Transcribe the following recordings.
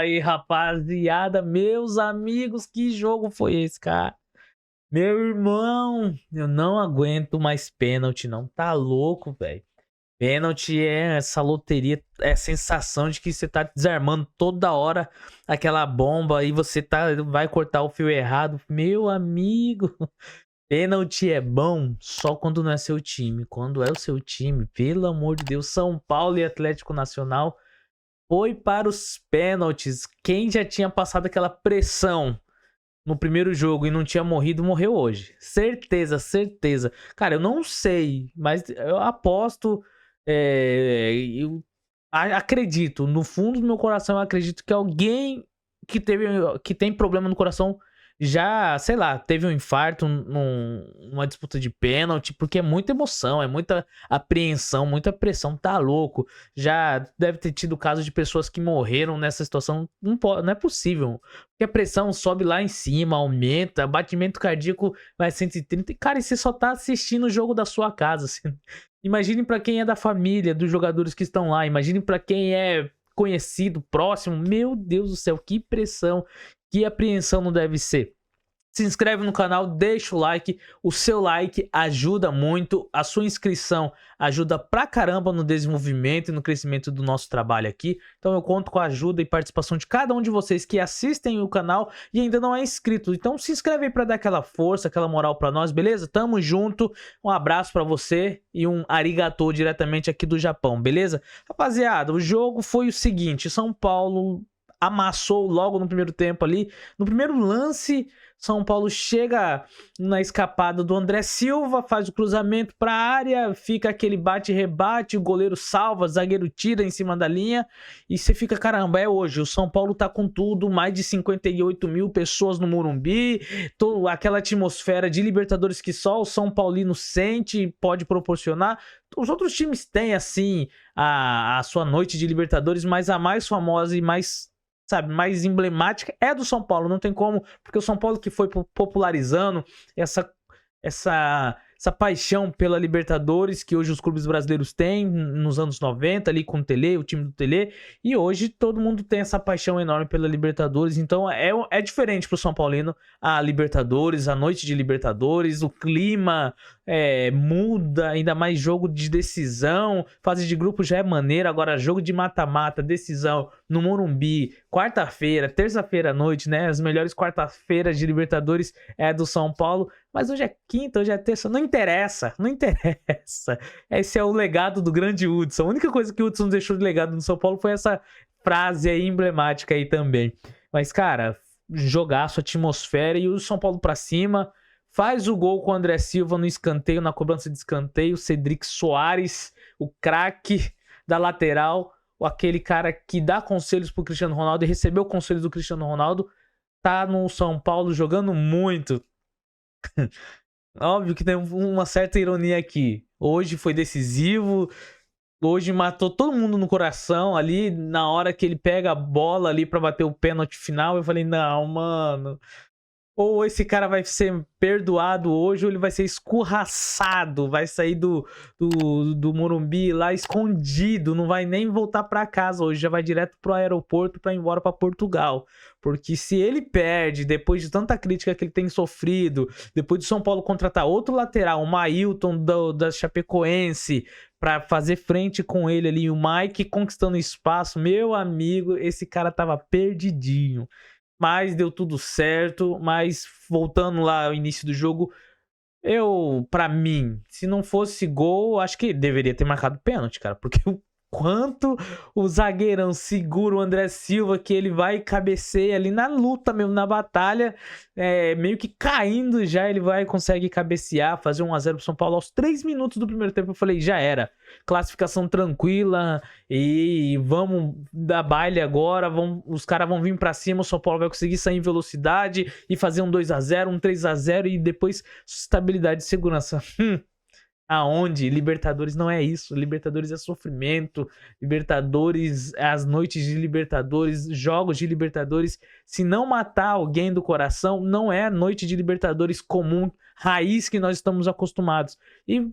aí, rapaziada, meus amigos, que jogo foi esse, cara? Meu irmão, eu não aguento mais pênalti, não. Tá louco, velho. Pênalti é essa loteria, é a sensação de que você tá desarmando toda hora aquela bomba e você vai cortar o fio errado. Meu amigo, pênalti é bom só quando não é seu time. Quando é o seu time, pelo amor de Deus, São Paulo e Atlético Nacional foi para os pênaltis. Quem já tinha passado aquela pressão no primeiro jogo e não tinha morrido, morreu hoje. Certeza, certeza. Cara, eu não sei, mas eu aposto. Eu acredito, no fundo do meu coração, eu acredito que alguém que tem problema no coração já, sei lá, teve um infarto numa disputa de pênalti, porque é muita emoção, é muita apreensão, muita pressão, tá louco. Já deve ter tido casos de pessoas que morreram nessa situação, não é possível. Porque a pressão sobe lá em cima, aumenta, batimento cardíaco vai 130, e cara, e você só tá assistindo o jogo da sua casa, assim. Imagine pra quem é da família, dos jogadores que estão lá, imagine pra quem é conhecido, próximo, meu Deus do céu, que pressão, que apreensão não deve ser. Se inscreve no canal, deixa o seu like ajuda muito, a sua inscrição ajuda pra caramba no desenvolvimento e no crescimento do nosso trabalho aqui. Então eu conto com a ajuda e participação de cada um de vocês que assistem o canal e ainda não é inscrito. Então se inscreve aí pra dar aquela força, aquela moral pra nós, beleza? Tamo junto, um abraço pra você e um arigatou diretamente aqui do Japão, beleza? Rapaziada, o jogo foi o seguinte, São Paulo amassou logo no primeiro tempo ali, no primeiro lance. São Paulo chega na escapada do André Silva, faz o cruzamento para a área, fica aquele bate-rebate, o goleiro salva, o zagueiro tira em cima da linha e você fica, caramba, é hoje. O São Paulo tá com tudo, mais de 58 mil pessoas no Morumbi, aquela atmosfera de Libertadores que só o São Paulino sente e pode proporcionar. Os outros times têm, assim, a sua noite de Libertadores, mas a mais famosa e mais, sabe, mais emblemática é do São Paulo, não tem como, porque o São Paulo que foi popularizando essa paixão pela Libertadores que hoje os clubes brasileiros têm nos anos 90 ali com o Tele, o time do Tele, e hoje todo mundo tem essa paixão enorme pela Libertadores, então é diferente pro São Paulino a Libertadores, a noite de Libertadores, o clima muda, ainda mais jogo de decisão, fase de grupo já é maneiro, agora jogo de mata-mata, decisão no Morumbi, quarta-feira, terça-feira à noite, né, as melhores quarta-feiras de Libertadores é do São Paulo, mas hoje é quinta, hoje é terça, não interessa, não interessa, esse é o legado do grande Hudson, a única coisa que o Hudson deixou de legado no São Paulo foi essa frase aí emblemática aí também, mas cara, jogaço, atmosfera e o São Paulo pra cima. Faz o gol com o André Silva no escanteio, na cobrança de escanteio. Cedric Soares, o craque da lateral, aquele cara que dá conselhos pro Cristiano Ronaldo e recebeu conselhos do Cristiano Ronaldo, tá no São Paulo jogando muito. Óbvio que tem uma certa ironia aqui. Hoje foi decisivo, hoje matou todo mundo no coração ali, na hora que ele pega a bola ali pra bater o pênalti final. Eu falei, não, mano... Ou esse cara vai ser perdoado hoje, ou ele vai ser escorraçado, vai sair do Morumbi lá escondido, não vai nem voltar para casa hoje, já vai direto pro aeroporto para ir embora para Portugal. Porque se ele perde, depois de tanta crítica que ele tem sofrido, depois de São Paulo contratar outro lateral, o Mailton da Chapecoense, para fazer frente com ele ali, o Mike conquistando espaço, meu amigo, esse cara tava perdidinho. Mas deu tudo certo, mas voltando lá ao início do jogo, pra mim, se não fosse gol, acho que deveria ter marcado pênalti, cara, porque o quanto o zagueirão segura o André Silva, que ele vai cabecear ali na luta mesmo, na batalha, meio que caindo já, ele vai consegue cabecear, fazer 1-0 pro São Paulo aos 3 minutos do primeiro tempo. Eu falei, já era, classificação tranquila e vamos dar baile agora, os caras vão vir pra cima, o São Paulo vai conseguir sair em velocidade e fazer um 2-0, um 3-0 e depois estabilidade e segurança. Aonde? Libertadores não é isso. Libertadores é sofrimento. Libertadores, as noites de Libertadores, jogos de Libertadores. Se não matar alguém do coração, não é a noite de Libertadores comum, raiz que nós estamos acostumados. E,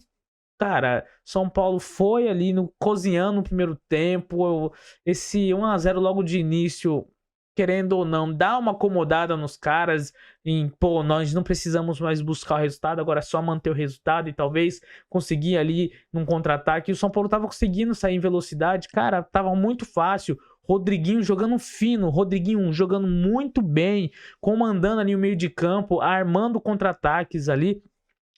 cara, São Paulo foi ali cozinhando no primeiro tempo. Esse 1-0 logo de início querendo ou não, dar uma acomodada nos caras em, pô, nós não precisamos mais buscar o resultado, agora é só manter o resultado e talvez conseguir ali num contra-ataque. E o São Paulo tava conseguindo sair em velocidade, cara, tava muito fácil. Rodriguinho jogando fino, Rodriguinho jogando muito bem, comandando ali o meio de campo, armando contra-ataques ali.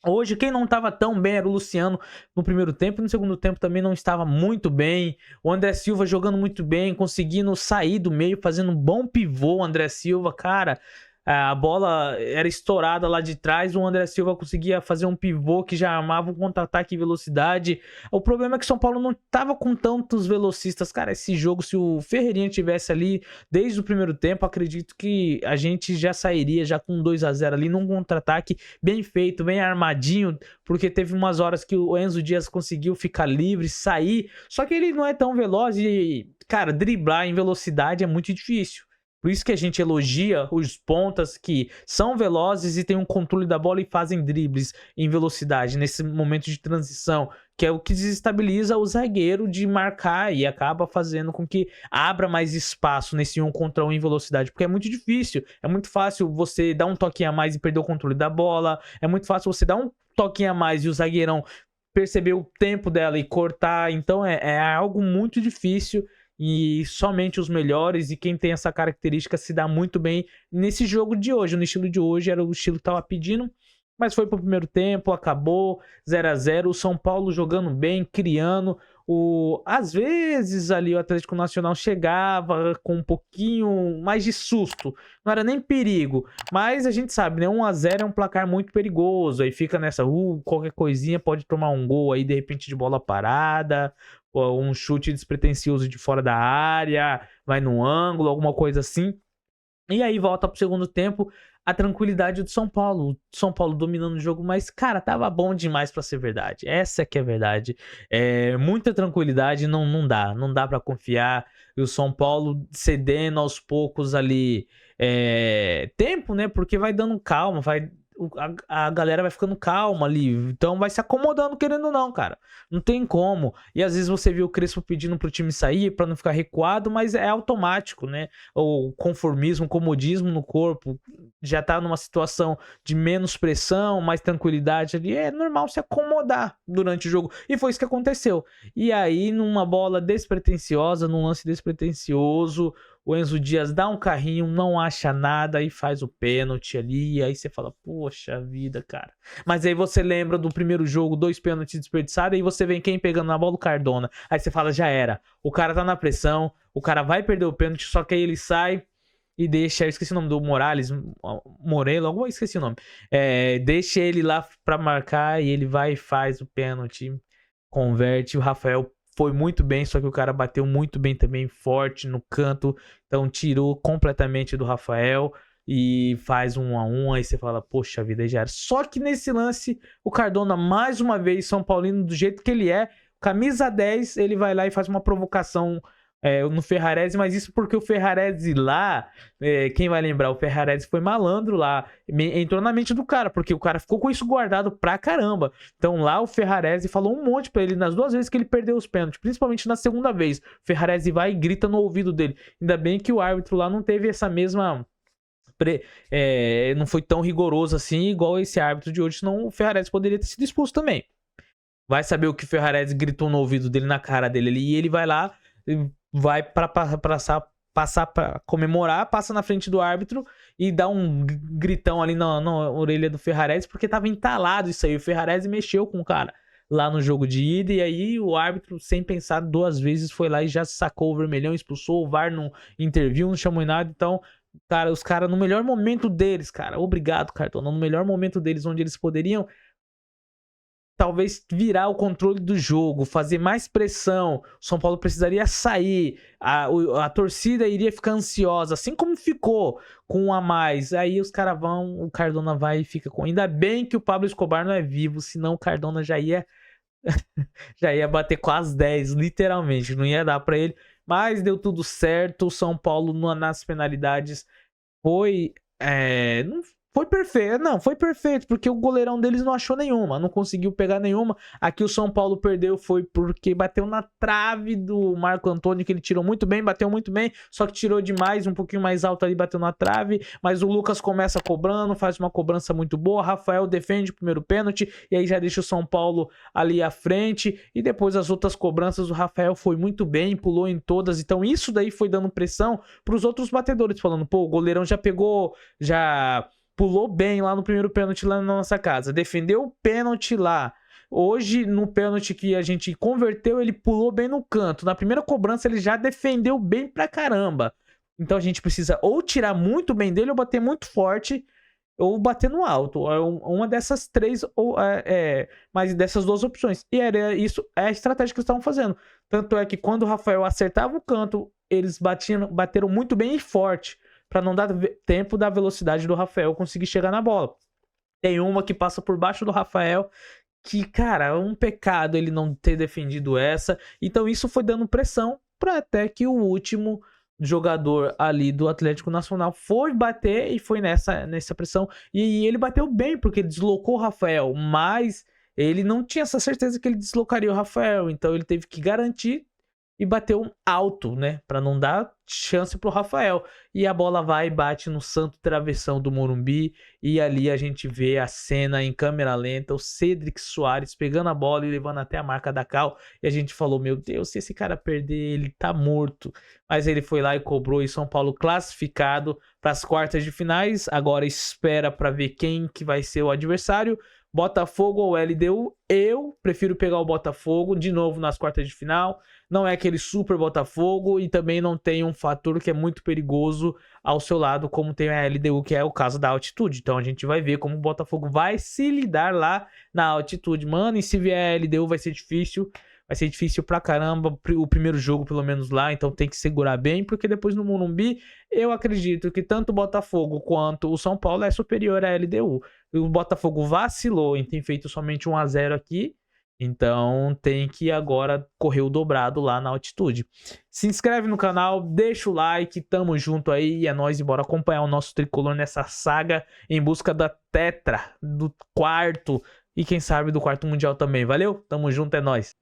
Hoje, quem não estava tão bem era o Luciano no primeiro tempo. No segundo tempo também não estava muito bem. O André Silva jogando muito bem, conseguindo sair do meio, fazendo um bom pivô. O André Silva, cara, a bola era estourada lá de trás. O André Silva conseguia fazer um pivô que já armava um contra-ataque em velocidade. O problema é que o São Paulo não estava com tantos velocistas. Cara, esse jogo, se o Ferreirinha tivesse ali desde o primeiro tempo, acredito que a gente já sairia já com 2-0 ali num contra-ataque bem feito, bem armadinho, porque teve umas horas que o Enzo Dias conseguiu ficar livre, sair, só que ele não é tão veloz e, cara, driblar em velocidade é muito difícil. Por isso que a gente elogia os pontas que são velozes e têm um controle da bola e fazem dribles em velocidade nesse momento de transição, que é o que desestabiliza o zagueiro de marcar e acaba fazendo com que abra mais espaço nesse 1 contra 1 em velocidade, porque é muito difícil, é muito fácil você dar um toquinho a mais e perder o controle da bola, é muito fácil você dar um toquinho a mais e o zagueirão perceber o tempo dela e cortar, então é algo muito difícil. E somente os melhores e quem tem essa característica se dá muito bem nesse jogo de hoje. No estilo de hoje era o estilo que tava pedindo, mas foi pro primeiro tempo, acabou 0-0. O São Paulo jogando bem, criando. Às vezes ali o Atlético Nacional chegava com um pouquinho mais de susto. Não era nem perigo, mas a gente sabe, né? 1-0 é um placar muito perigoso. Aí fica nessa, qualquer coisinha pode tomar um gol aí de repente de bola parada, ou um chute despretensioso de fora da área, vai no ângulo, alguma coisa assim. E aí volta pro segundo tempo, a tranquilidade do São Paulo. O São Paulo dominando o jogo, mas, cara, tava bom demais pra ser verdade. Essa é que é a verdade. Muita tranquilidade, não dá. Não dá pra confiar. E o São Paulo cedendo aos poucos ali tempo, né? Porque vai dando calma, a galera vai ficando calma ali, então vai se acomodando querendo ou não, cara, não tem como. E às vezes você vê o Crespo pedindo pro time sair pra não ficar recuado, mas é automático, né? O conformismo, o comodismo no corpo, já tá numa situação de menos pressão, mais tranquilidade ali, é normal se acomodar durante o jogo, e foi isso que aconteceu. E aí numa bola despretensiosa, num lance despretensioso, o Enzo Dias dá um carrinho, não acha nada e faz o pênalti ali. E aí você fala, poxa vida, cara. Mas aí você lembra do primeiro jogo, 2 pênaltis desperdiçados. E você vem quem pegando na bola? O Cardona. Aí você fala, já era. O cara tá na pressão, o cara vai perder o pênalti, só que aí ele sai e deixa. Eu esqueci o nome do Morales, Morelo, esqueci o nome. Deixa ele lá pra marcar e ele vai e faz o pênalti, converte. O Rafael foi muito bem, só que o cara bateu muito bem também, forte no canto, então tirou completamente do Rafael e faz 1-1, aí você fala, poxa vida, já era. Só que nesse lance, o Cardona, mais uma vez, São Paulino do jeito que ele é, camisa 10, ele vai lá e faz uma provocação no Ferrarese, mas isso porque o Ferrarese lá, quem vai lembrar, o Ferrarese foi malandro lá, entrou na mente do cara, porque o cara ficou com isso guardado pra caramba. Então lá o Ferrarese falou um monte pra ele nas 2 vezes que ele perdeu os pênaltis, principalmente na segunda vez. O Ferrarese vai e grita no ouvido dele. Ainda bem que o árbitro lá não teve essa mesma... não foi tão rigoroso assim, igual esse árbitro de hoje, senão o Ferrarese poderia ter sido expulso também. Vai saber o que o Ferrarese gritou no ouvido dele, na cara dele ali, e ele vai lá... vai para passar para comemorar, passa na frente do árbitro e dá um gritão ali na orelha do Ferrarese, porque tava entalado isso aí. O Ferrarese mexeu com o cara lá no jogo de ida, e aí o árbitro, sem pensar 2 vezes, foi lá e já sacou o vermelhão, expulsou. O VAR não interviu, não chamou em nada. Então, cara, os caras no melhor momento deles, cara, obrigado, Cartão, no melhor momento deles, onde eles poderiam talvez virar o controle do jogo, fazer mais pressão, o São Paulo precisaria sair, a torcida iria ficar ansiosa, assim como ficou com 1 a mais. Aí os caras vão, o Cardona vai e fica com... Ainda bem que o Pablo Escobar não é vivo, senão o Cardona já ia já ia bater quase 10, literalmente, não ia dar pra ele, mas deu tudo certo. O São Paulo nas penalidades foi... não Foi perfeito. Não, foi perfeito, porque o goleirão deles não achou nenhuma, não conseguiu pegar nenhuma. Aqui o São Paulo perdeu foi porque bateu na trave do Marco Antônio, que ele tirou muito bem, bateu muito bem, só que tirou demais, um pouquinho mais alto ali, bateu na trave, mas o Lucas começa cobrando, faz uma cobrança muito boa, Rafael defende o primeiro pênalti, e aí já deixa o São Paulo ali à frente, e depois as outras cobranças, o Rafael foi muito bem, pulou em todas, então isso daí foi dando pressão para os outros batedores, falando, pô, o goleirão já pegou, já pulou bem lá no primeiro pênalti lá na nossa casa. Defendeu o pênalti lá. Hoje, no pênalti que a gente converteu, ele pulou bem no canto. Na primeira cobrança, ele já defendeu bem pra caramba. Então a gente precisa ou tirar muito bem dele, ou bater muito forte, ou bater no alto. É uma dessas três, ou mas dessas duas opções. E era isso, é a estratégia que eles estavam fazendo. Tanto é que quando o Rafael acertava o canto, eles bateram muito bem e forte, para não dar tempo da velocidade do Rafael conseguir chegar na bola. Tem uma que passa por baixo do Rafael, que, cara, é um pecado ele não ter defendido essa. Então isso foi dando pressão para até que o último jogador ali do Atlético Nacional foi bater e foi nessa pressão. E ele bateu bem, porque deslocou o Rafael, mas ele não tinha essa certeza que ele deslocaria o Rafael. Então ele teve que garantir e bateu alto, né? Para não dar chance pro Rafael. E a bola vai e bate no santo travessão do Morumbi. E ali a gente vê a cena em câmera lenta, o Cedric Soares pegando a bola e levando até a marca da Cal. E a gente falou, meu Deus, se esse cara perder, ele tá morto. Mas ele foi lá e cobrou, e São Paulo classificado para as quartas de finais. Agora espera para ver quem que vai ser o adversário. Botafogo ou LDU, eu prefiro pegar o Botafogo de novo nas quartas de final. Não é aquele super Botafogo e também não tem um fator que é muito perigoso ao seu lado, como tem a LDU, que é o caso da altitude. Então a gente vai ver como o Botafogo vai se lidar lá na altitude, mano. E se vier a LDU vai ser difícil. Vai ser difícil pra caramba o primeiro jogo, pelo menos lá. Então tem que segurar bem, porque depois no Morumbi eu acredito que tanto o Botafogo quanto o São Paulo é superior à LDU. O Botafogo vacilou em ter feito somente 1-0 aqui. Então tem que agora correr o dobrado lá na altitude. Se inscreve no canal, deixa o like, tamo junto aí. E é nóis, e bora acompanhar o nosso tricolor nessa saga em busca da tetra, do quarto e quem sabe do quarto mundial também. Valeu? Tamo junto, é nóis.